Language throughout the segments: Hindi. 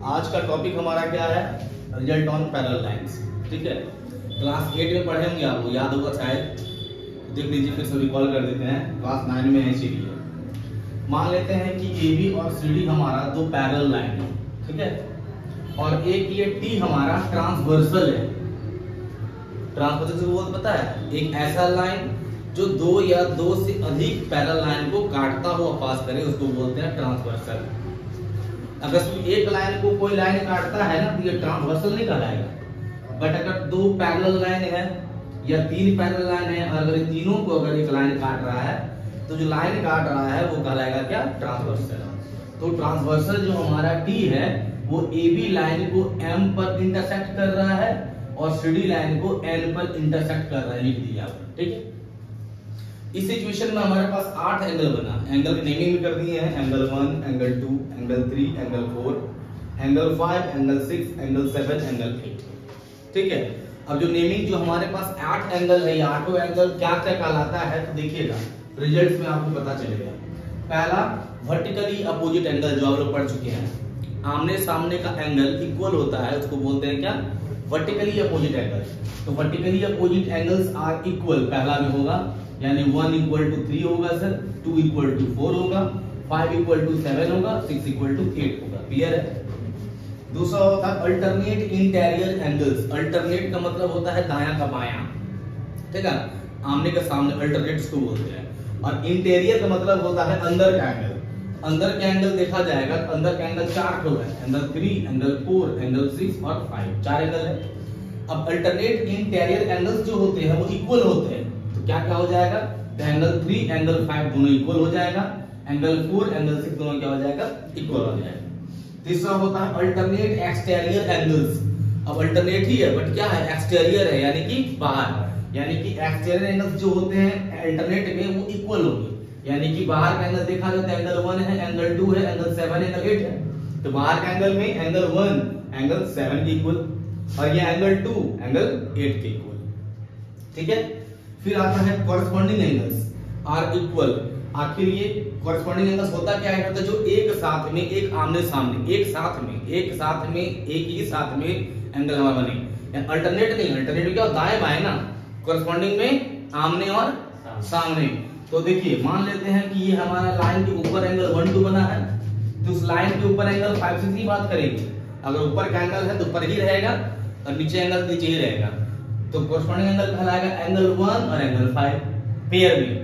आज का टॉपिक हमारा क्या है? Result on parallel lines. ठीक है, क्लास 8 में पढ़े होंगे, आपको याद होगा शायद, देख लीजिए फिर से रिकॉल कर देते हैं। क्लास 9 में ऐसी भी है। मान लेते हैं कि AB और CD हमारा दो पैरेलल लाइन है, ठीक है, और एक ये T हमारा ट्रांसवर्सल है। ट्रांसवर्सल से वो पता है, एक ऐसा लाइन जो दो या दो से अधिक पैरेलल लाइन को काटता हुआ पास करे उसको बोलते हैं ट्रांसवर्सल। अगर सिर्फ एक लाइन को कोई लाइन काटता है ना तो ये ट्रांसवर्सल नहीं कहलाएगा। बट अगर दो पैरेलल लाइन है या तीन पैरेलल लाइन है और अगर तीनों को अगर एक लाइन काट रहा है तो जो लाइन काट रहा है वो कहलाएगा क्या? ट्रांसवर्सल। तो ट्रांसवर्सल जो हमारा T है वो AB लाइन को M पर इंटरसेक्ट कर रहा है और CD लाइन को N पर इंटरसेक्ट कर रहा है, लिख दिया आपने। ठीक है, इस सिचुएशन में हमारे पास 8 एंगल बना। एंगल की नेमिंग भी कर दिए हैं, angle 1, angle 2, angle 3, angle 4, angle 5, angle 6, angle 7, angle 8। ठीक है, अब जो नेमिंग जो हमारे पास 8 एंगल है, ये आठों एंगल क्या क्या कहलाता है तो देखिएगा रिजल्ट्स में आपको पता चलेगा। पहला वर्टिकली अपोजिट एंगल जो आप लोग पढ़ चुके हैं, आमने सामने का एंगल इक्वल होता है, उसको बोलते हैं क्या? Vertically opposite angle. तो vertically opposite angles are equal पहला में होगा, यानी 1 इक्वल टू 3 होगा सर, 2 इक्वल टू 4 होगा, 5 इक्वल टू 7 होगा, 6 इक्वल टू 8 होगा। क्लियर है? दूसरा होता है अल्टरनेट इंटीरियर एंगल्स। अल्टरनेट का मतलब होता है दायां का बायां, ठीक है, आमने का सामने, अल्टरनेट्स को बोलते हैं। और इंटीरियर का मतलब होता है अंदर का एंगल। अंदर का एंगल देखा जाएगा, अंदर का एंगल 4 ठो है, एंगल 3, एंगल 4, एंगल 6 और 5, 4 एंगल है। अब अल्टरनेट इंटीरियर एंगल्स जो होते हैं वो इक्वल होते हैं, तो क्या क्या हो जाएगा? तो एंगल 3, एंगल 5 दोनों इक्वल हो जाएगा, एंगल 4, एंगल 6 दोनों क्या हो जाएगा? इक्वल हो जाएगा। तीसरा होता है अल्टरनेट एक्सटीरियर एंगल्स। अब अल्टरनेट ही है बट क्या है? एक्सटीरियर है, यानी कि बाहर, यानी कि एक्सटीरियर एंगल्स जो होते हैं अल्टरनेट में वो इक्वल होंगे, यानी कि बाहर का एंगल देखा जाता है, एंगल 1 है, एंगल 2 है, एंगल 7 है, एंगल 8 है। तो बाहर का एंगल में एंगल 1 एंगल 7 के इक्वल और ये एंगल 2 एंगल 8 के इक्वल। ठीक है, फिर आता है कॉरेस्पॉन्डिंग एंगल्स आर इक्वल। आखिर ये कॉरेस्पॉन्डिंग एंगल्स होता क्या है? जो एक साथ में, एक आमने सामने, एक साथ में, एक ही साथ में एंगल हमारा बने। अल्टरनेट नहीं, अल्टरनेट क्या दाएं बाएं ना, कॉरेस्पॉन्डिंग में आमने और सामने। तो देखिए मान लेते हैं कि ये हमारा लाइन के ऊपर एंगल 1, 2 बना है, तो उस लाइन के ऊपर एंगल 5, 6 की बात करेंगे। अगर ऊपर का एंगल है तो ऊपर ही रहेगा और नीचे एंगल नीचे ही रहेगा, तो कॉरेस्पॉन्डिंग एंगल कहलाएगा एंगल 1 और एंगल 5 पेयर में,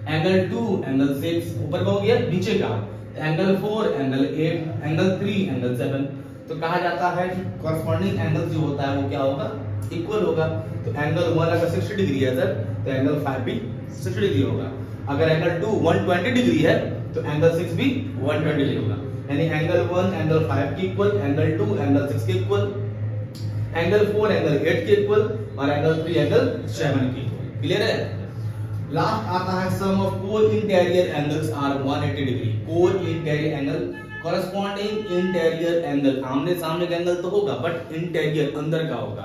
एंगल 2 एंगल 6 ऊपर का हो गया, नीचे का एंगल 4 एंगल 8, एंगल 3 एंगल 7। तो कहा जाता है कि कॉरेस्पॉन्डिंग एंगल जो होता है वो क्या होगा? इक्वल होगा। तो एंगल 1 अगर 60 डिग्री है सर तो एंगल 5 भी 60 डिग्री होगा। अगर एंगल 2 120 डिग्री है तो एंगल 6 भी 120 डिग्री होगा, यानी एंगल 1 एंगल 5 के इक्वल, एंगल 2 एंगल 6 के इक्वल, एंगल 4 एंगल 8 के इक्वल और एंगल 3 एंगल 7 के इक्वल। क्लियर है? लास्ट आता है sum of co interior angles are 180 degree. Co interior angle, corresponding interior angle, आमने सामने का एंगल तो होगा बट इंटीरियर अंदर का होगा।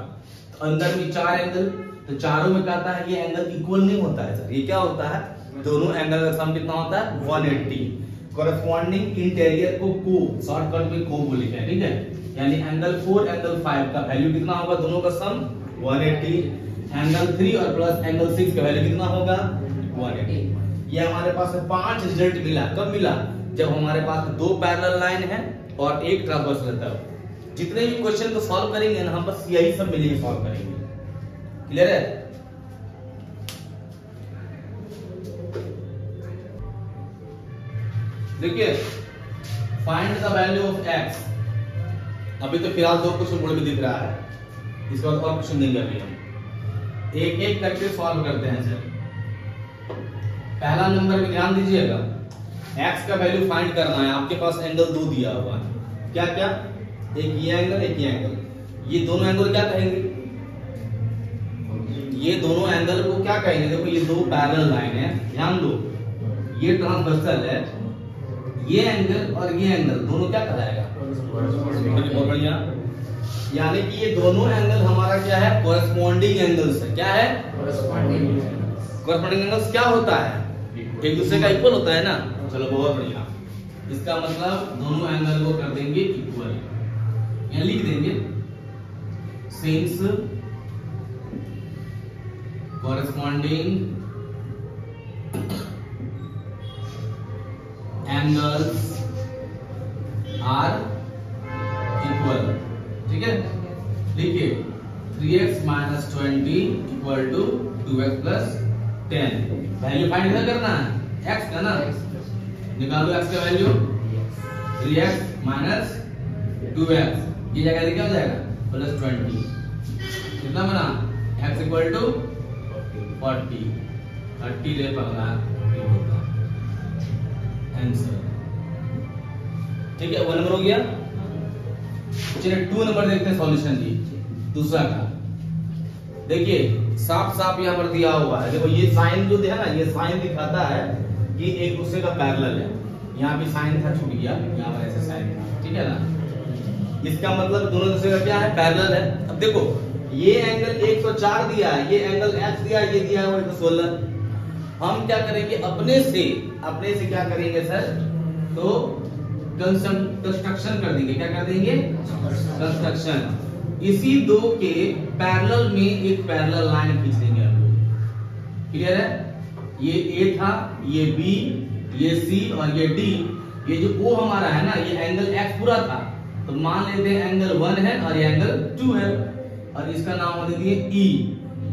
तो अंदर में 4 एंगल, तो चारों में कहता है ये एंगल इक्वल नहीं होता है सर, ये क्या होता है? दोनों एंगल का सम कितना होता है? 180। कॉरेस्पॉन्डिंग इंटीरियर को को शॉर्टकट में को बोलते हैं, ठीक है, यानी एंगल 4 एंगल 5 का वैल्यू कितना होगा? दोनों का सम 180। एंगल 3 और प्लस एंगल 6 का वैल्यू कितना होगा? 180। ये हमारे पास 5 रिजल्ट मिला। कब मिला? जब हमारे पास दो पैरेलल लाइन है और एक ट्रांसवर्सल है। जितने भी क्वेश्चन को सॉल्व करेंगे ना हम बस यही सब मिलेंगे सॉल्व करेंगे। क्लियर है? देखिए find the value of x। अभी तो फिलहाल दो क्वेश्चन बोर्ड में दिख रहा है, इसके बाद और क्वेश्चन देंगे अभी हम एक एक करके सॉल्व करते हैं सर। पहला नंबर में ध्यान दीजिएगा, x का वैल्यू फाइंड करना है। आपके पास एंगल 2 दिया हुआ है, क्या क्या? एक ये एंगल, एक ये एंगल। ये दोनों एंगल क्या कहेंगे? ये दोनों एंगल को क्या कहेंगे? देखो ये दो पैरेलल लाइन है, ध्यान दो, ये ट्रांसवर्सल है, ये एंगल और ये एंगल दोनों क्या कहलाएगा? बहुत बढ़िया, यानी कि ये दोनों एंगल हमारा क्या है? कॉरेस्पॉन्डिंग एंगल्स है। क्या है? कॉरेस्पॉन्डिंग एंगल्स क्या होता है? एक दूसरे का इक्वल होता है ना। चलो बहुत बढ़िया, इसका मतलब दोनों एंगल को कर देंगे इक्वल। यहाँ लिख देंगे since corresponding angles are equal, ठीक है। लिखिए 3x minus 20 equal to 2x plus 10। Value find क्या करना है, x का ना, निकालो x का वैल्यू 3x minus 2x, ये जगह क्या हो जाएगा प्लस 20, कितना बना x equal to 40, 30 ले पगला ये होता है आंसर, ठीक है। 1 नंबर हो गया। चलिए 2 नंबर देखते हैं सॉल्यूशन जी, दूसरा का। देखिए साफ साफ यहाँ पर दिया हुआ है, देखो ये साइन जो है ना, ये साइन दिखाता है कि एक दूसरे का पैरेलल है। यहाँ भी साइन था, छूट गया, यहाँ पर ऐसे साइन था, ठीक है ना। इसका मतलब दोनों दूसरे का क्या है, पैरेलल है। अब देखो ये एंगल 104 दिया है, ये एंगल x दिया, ये दिया है 116। हम क्या करेंगे अपने से क्या करेंगे सर, तो कंस्ट्रक्शन कर देंगे, क्या कर देंगे कंस्ट्रक्शन। इसी दो के पैरेलल में एक पैरेलल लाइन खींच देंगे हम लोग, क्लियर है। ये A था, ये B, ये C और ये D, ये जो O हमारा है ना, ये एंगल x पूरा था, तो मान लेते हैं एंगल 1 है और ये एंगल 2 है, और इसका नाम हो दीजिए E।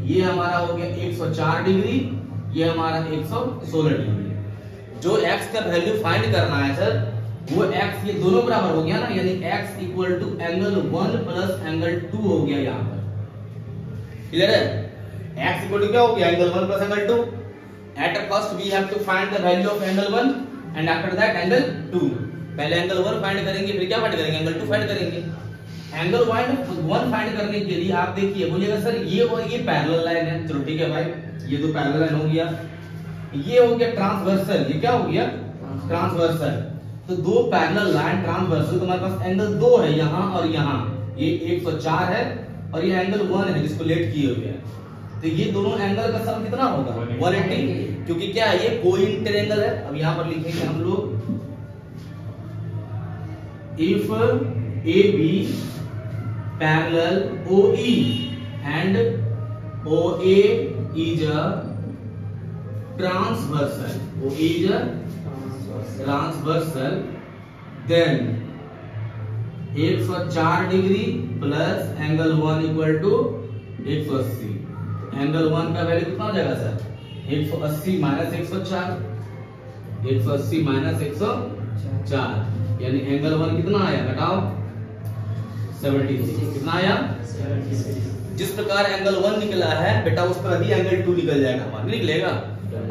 ये हमारा हो गया 104 डिग्री, ये हमारा 116 डिग्री। जो x का वैल्यू फाइंड करना है सर, वो x ये दोनों बराबर हो गया ना, यानी x equal to angle 1 plus angle 2 हो गया यहाँ पर, क्लियर है। x इक्वल टू क्या हो गया, angle 1 plus angle 2। At first we have to find the value of angle 1 and after that angle 2। पहले एंगल 1 फाइंड करेंगे, फिर क्या फाइंड करेंगे, एंगल 2 फाइंड करेंगे। एंगल 1 फाइंड करने के लिए आप देखिए, बोलिएगा सर ये और ये पैरेलल लाइन है, चलो ठीक है भाई, ये तो पैरेलल लाइन हो गया। ये हो गया ट्रांसवर्सल, ये क्या हो गया ट्रांसवर्सल। तो दो पैरेलल लाइन ट्रांसवर्सल, तुम्हारे पास एंगल 2 है यहाँ और यहाँ, ये 104 है और ये एंगल 1 है जिसको लेट किए हुए हैं। तो ये दोनों एंगल का सम कितना होगा 180, क्योंकि क्या है ये कोइन ट्रायंगल है। अब यहाँ पर लिखेंगे हम लोग if AB parallel OE and OA is a transversal, OE is a transversal, then 104 degree plus angle 1 equal to 180। Angle 1 का वैल्यू कितना हो जाएगा सर, 180 माइनस 104, 180 माइनस 104, यानी एंगल 1 कितना आया, घटाओ 76, कितना आया 76। जिस प्रकार एंगल 1 निकला है बेटा, उस पर ही एंगल 2 निकल जाएगा, हमारा निकलेगा।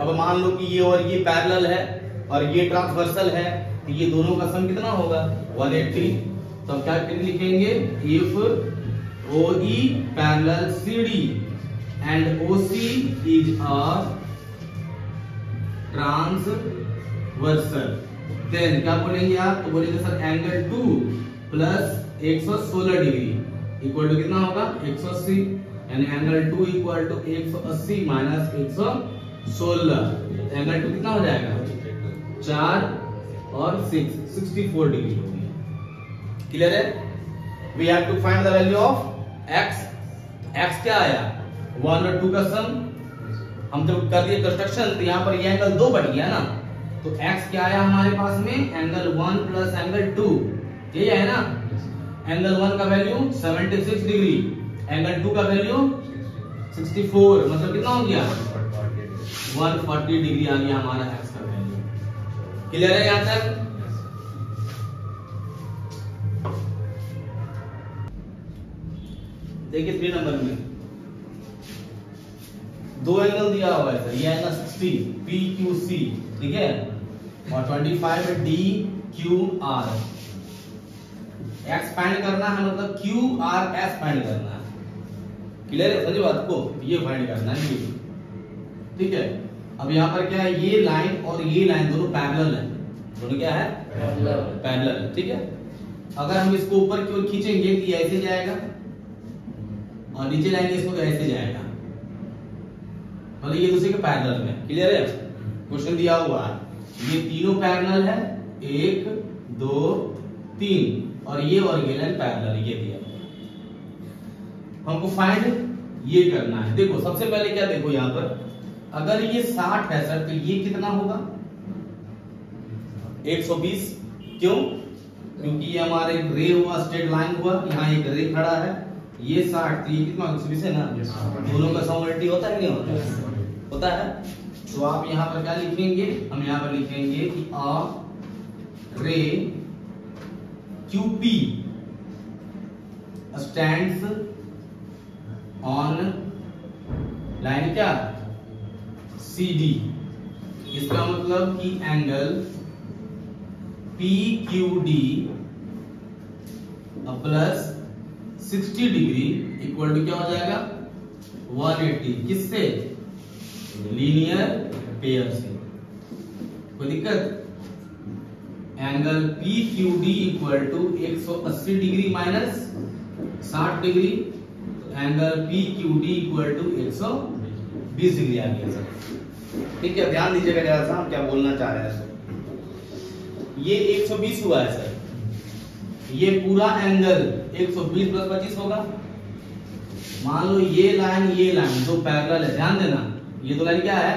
अब मान लो कि ये और ये पैरेलल है और ये ट्रांसवर्सल है, तो ये दोनों का सम कितना होगा 180। तो हम क्या लिखेंगे, if OE parallel CD and OC is a transversal, then क्या बोलेंगे आप, तो बोलेंगे sir angle 2 plus 116 degree equal to कितना होगा 180, यानी angle 2 equal to 180 minus 116, angle 2 कितना हो जाएगा 4 और 6 64 डिग्री हो गया, क्लियर है। We have to find the value of x। x क्या आया 1 और 2 का सम, हम जब कर दिए कंस्ट्रक्शन तो यहाँ पर ये एंगल 2 बढ़ गया ना, तो x क्या आया हमारे पास में, एंगल 1 प्लस एंगल 2, ये है ना। एंगल 1 का वैल्यू 76 डिग्री, एंगल 2 का वैल्यू 64, मतलब कितना हो गया 140 डिग्री आ गया हमारा x का वैल्यू, क्लियर है यहाँ तक। देखिए 3 नंबर में दो एंगल दिया हुआ है सर, ये एंगल 60 PQC, ठीक है, और 25 DQR। x फाइंड करना है, मतलब QRS फाइंड करना है, क्लियर है, समझे बात को, ये फाइंड करना है ये, ठीक है। अब यहाँ पर क्या है, ये लाइन और ये लाइन दोनों पैरेलल है, दोनों क्या है पैरेलल, ठीक है। अगर हम इसको ऊपर की ओर खींचेंगे तो ये ऐसे जाएगा और नीचे लाएंगे इसको तो ऐसे जाएगा, मतलब ये दूसरे के पैरेलल में, क्लियर है। क्वेश्चन दिया हुआ है, ये तीनों पैरेलल है 1 2 3 और ये लाइन पैरेलल, ये दिया हमको फाइंड ये करना है। देखो सबसे पहले क्या, देखो यहां पर अगर ये 60 है सर तो ये कितना होगा 120। क्यों? क्योंकि ये हमारे रे हुआ, स्ट्रेट लाइन हुआ, यहाँ एक रे खड़ा है, ये 60 तो ये कितना 120 है ना, दोनों का सम होता है नहीं होता है। तो आप यहाँ पर क्या लिखेंगे, हम यहाँ पर लिखेंगे कि a ray QP stands on line क्या CD। इसका मतलब कि angle PQD plus 60 degree equal to क्या हो जाएगा 180। किससे? लीनियर पेयर से। कोई दिक्कत? Angle PQD equal to 180 degree minus 60 degree, angle PQD equal to 120 degree आ गया सर। ठीक है, ध्यान दीजिएगा जरा सा हम क्या बोलना चाह रहे हैं। ये 120 हुआ है सर, ये पूरा एंगल 120 प्लस 25 होगा। मान लो ये लाइन दो पैरेलल है, ध्यान देना, ये दो लाइन क्या है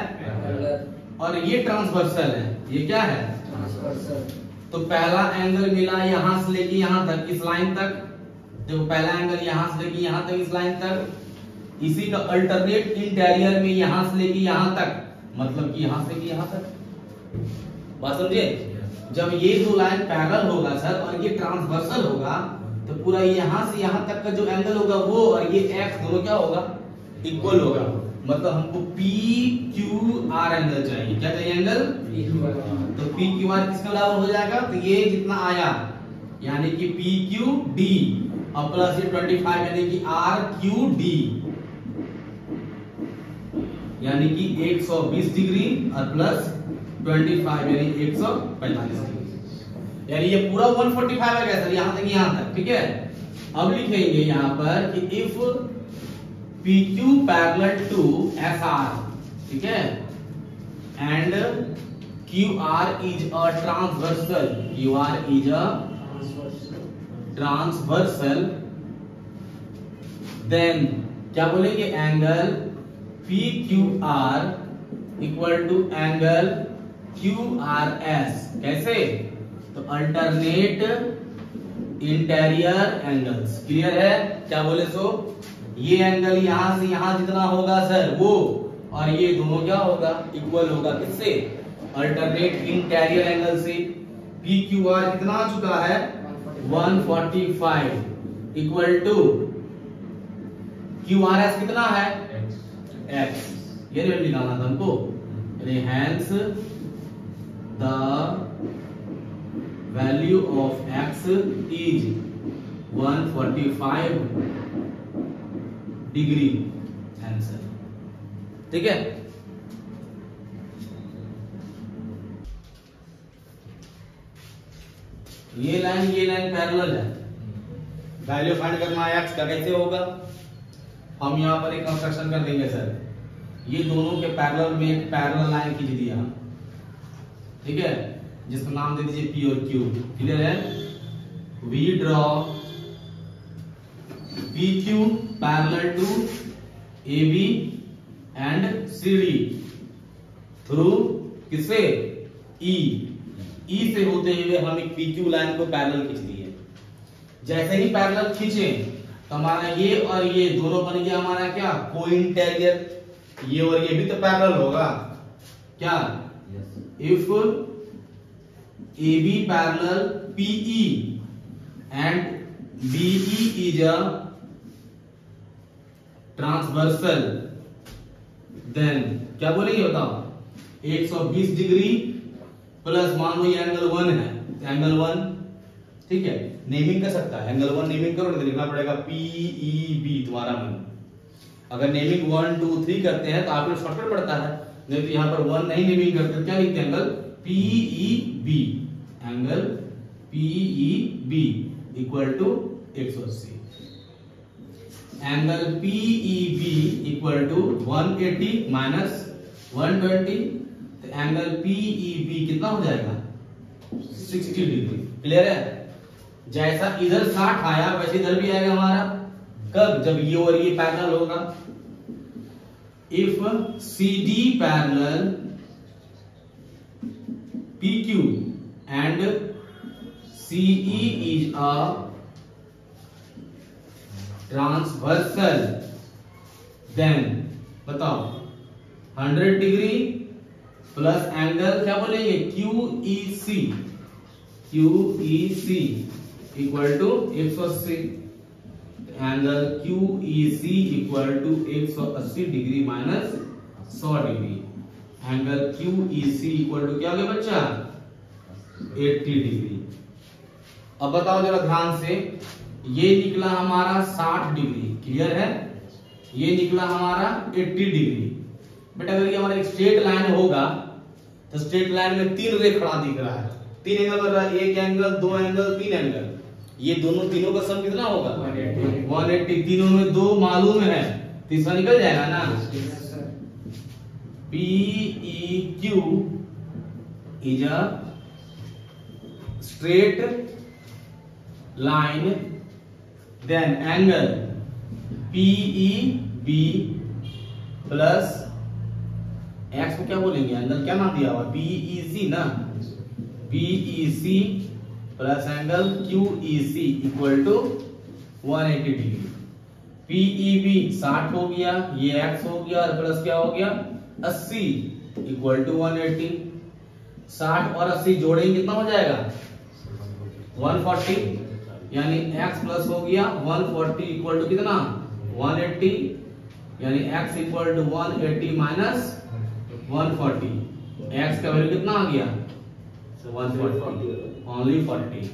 और ये ट्रांसवर्सल है, ये क्या है ट्रांसवर्सल। तो पहला एंगल मिला यहां से लेके यहां तक, इस लाइन तक। देखो पहला एंगल यहां से लेके यहां तक, इस लाइन तक। इसी का अल्टरनेट इंटीरियर में यहां से लेके यहां तक, मतलब कि यहां से लेके यहां तक। बात समझे? जब ये दो लाइन पैरेलल होगा सर और ये ट्रांसवर्सल होगा तो पूरा यहां से यहां तक का जो एंगल होगा वो और ये एक्स दोनों क्या होगा इक्वल होगा। मतलब हमको PQR एंगल चाहिए। क्या चाहिए? एंगल तो PQR किसके बराबर हो जाएगा? तो ये जितना आया यानी कि PQD और प्लस ये 25 यानी कि RQD यानी कि 120 डिग्री और प्लस 25 यानी 145 डिग्री, यानी ये पूरा 145 आ गया सर यहां तक। ठीक है, अब लिखेंगे यहां पर कि if PQ parallel to SR, ठीक है, and QR is a transversal, QR is a transversal, then क्या बोलेंगे? Angle PQR equal to angle QRS। कैसे? तो अल्टरनेट इंटीरियर एंगल्स। क्लियर है? क्या बोले सो? ये एंगल यहां से यहां जितना होगा सर वो और ये दोनों क्या होगा इक्वल होगा। किससे? अल्टरनेट इंटीरियर एंगल से। PQR कितना आ चुका है 145 इक्वल टू QRS कितना है X। ये रेट निकालना था हमको। Hence the value of X is 145 degree answer. ठीक है, ये लाइन पैरेलल है। वैल्यू फाइंड करना है एक्स का, कैसे होगा? हम यहाँ पर एक कंस्ट्रक्शन कर देंगे सर, ये दोनों के पैरेलल में एक पैरेलल लाइन खींच दिया, ठीक है, जिसका नाम दे दीजिए P और Q। क्लियर है? We draw PQ parallel to AB and CD through किसे E से होते हुए हम एक PQ लाइन को पैरेलल खींच दिए। जैसे ही पैरेलल खींचे तो हमारा ये और ये दोनों बन गया हमारा क्या को इंटीरियर। ये और ये भी तो पैरेलल होगा क्या? If AB parallel PE and BE is a transversal, then क्या बोलेंगे बताओ? 120 डिग्री प्लस मान लो ये एंगल 1 है, एंगल 1, ठीक है, नेमिंग कर सकता है। एंगल 1 नेमिंग करो तो लिखना पड़ेगा PEB, तुम्हारा मन। अगर नेमिंग 1 2 3 करते हैं तो आप लोग शॉर्टकट पड़ता है, नहीं तो यहां पर 1 नहीं नेमिंग करते, क्या लिखते हैं? Angle PEB, angle PEB equal to 180। Angle PEB equal to 180 minus 120, तो एंगल PEB कितना हो जाएगा 60 डिग्री। क्लियर है? जैसा इधर 60 आया वैसे इधर भी आएगा हमारा। कब? जब ये और ये पैरेलल होगा। If CD parallel PQ and CE is a transversal, then बताओ 100 डिग्री प्लस एंगल क्या बोलेंगे QEC equal to 180। Angle QEC equal to 180 degree minus 100 degree. Angle QEC equal to क्या हो गया बच्चा? 80 डिग्री। अब बताओ जरा ध्यान से, ये निकला हमारा 60 डिग्री, क्लियर है? ये निकला हमारा 80 डिग्री। बेटा अगर ये हमारा एक स्ट्रेट लाइन होगा तो स्ट्रेट लाइन में 3 रे खड़ा दिख रहा है, 3 एंगल बन रहा है, 1 एंगल 2 एंगल 3 एंगल। ये तीनों का सम कितना होगा? 180। तीनों में 2 मालूम है, तीसरा निकल जाएगा ना। PEQ is a straight line, then angle PEB plus x को क्या बोलेंगे? एंगल क्या नाम दिया हुआ? BEC ना। BEC plus angle QEC equal to 180 degree. PEB 60 हो गया, ये x हो गया और प्लस क्या हो गया 80 इक्वल टू 180। 60 और 80 जोड़ेंगे कितना हो जाएगा? 140, यानी x प्लस हो गया 140 इक्वल टू कितना? 180, यानी x equal to 180 minus 140। x का वैल्यू कितना आ गया? 140, ओनली 40।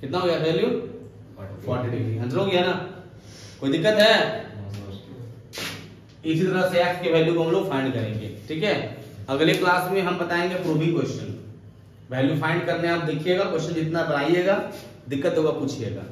कितना हो गया वैल्यू? 40 डिग्री। आंसर हो गया ना? कोई दिक्कत है? इसी तरह से x के वैल्यू को हम लोग फाइंड करेंगे, ठीक है? अगले क्लास में हम बताएंगे प्रूविंग क्वेश्चन। वैल्यू फाइंड करने आप देखिएगा, क्वेश्चन जितना बनाइएगा, दिक्कत होगा पूछिएगा।